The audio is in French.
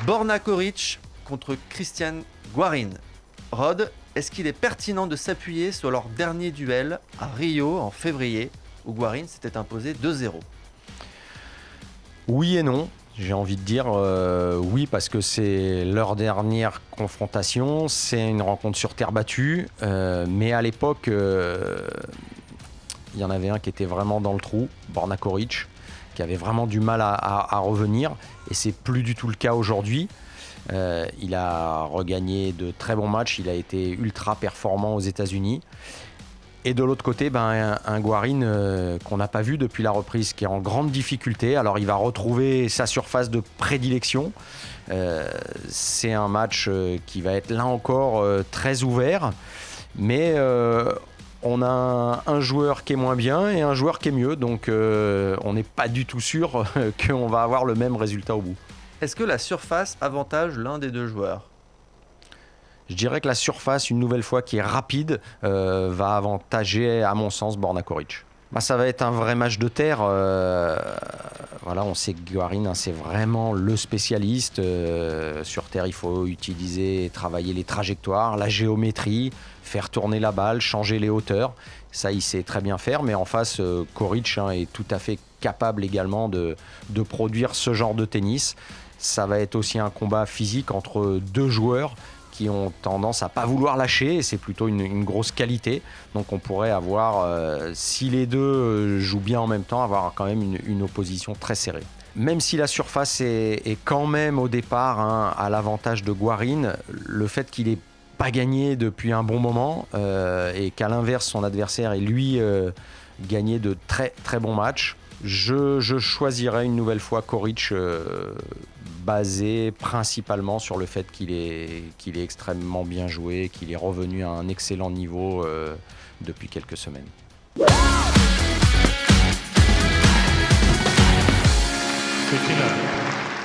Borna Coric contre Christian Guarín. Rod, est-ce qu'il est pertinent de s'appuyer sur leur dernier duel à Rio en février, où Guarín s'était imposé 2-0? Oui et non. J'ai envie de dire oui, parce que c'est leur dernière confrontation, c'est une rencontre sur terre battue, mais à l'époque, il y en avait un qui était vraiment dans le trou, Borna Coric, qui avait vraiment du mal à revenir, et c'est plus du tout le cas aujourd'hui. Il a regagné de très bons matchs, il a été ultra performant aux États-Unis. Et de l'autre côté, un Guarín qu'on n'a pas vu depuis la reprise, qui est en grande difficulté. Alors il va retrouver sa surface de prédilection. C'est un match qui va être là encore très ouvert. Mais on a un joueur qui est moins bien et un joueur qui est mieux. Donc on n'est pas du tout sûr qu'on va avoir le même résultat au bout. Est-ce que la surface avantage l'un des deux joueurs? Je dirais que la surface, une nouvelle fois, qui est rapide, va avantager, à mon sens, Borna Coric. Ça va être un vrai match de terre. Voilà, on sait que Guarín, c'est vraiment le spécialiste. Sur terre, il faut utiliser et travailler les trajectoires, la géométrie, faire tourner la balle, changer les hauteurs. Ça, il sait très bien faire. Mais en face, Coric est tout à fait capable également de produire ce genre de tennis. Ça va être aussi un combat physique entre deux joueurs qui ont tendance à pas vouloir lâcher, et c'est plutôt une grosse qualité. Donc on pourrait avoir, si les deux jouent bien en même temps, avoir quand même une opposition très serrée. Même si la surface est quand même au départ à l'avantage de Guarín, le fait qu'il n'ait pas gagné depuis un bon moment et qu'à l'inverse son adversaire ait lui gagné de très très bons matchs, je choisirais une nouvelle fois Coric, basé principalement sur le fait qu'il est extrêmement bien joué, qu'il est revenu à un excellent niveau depuis quelques semaines.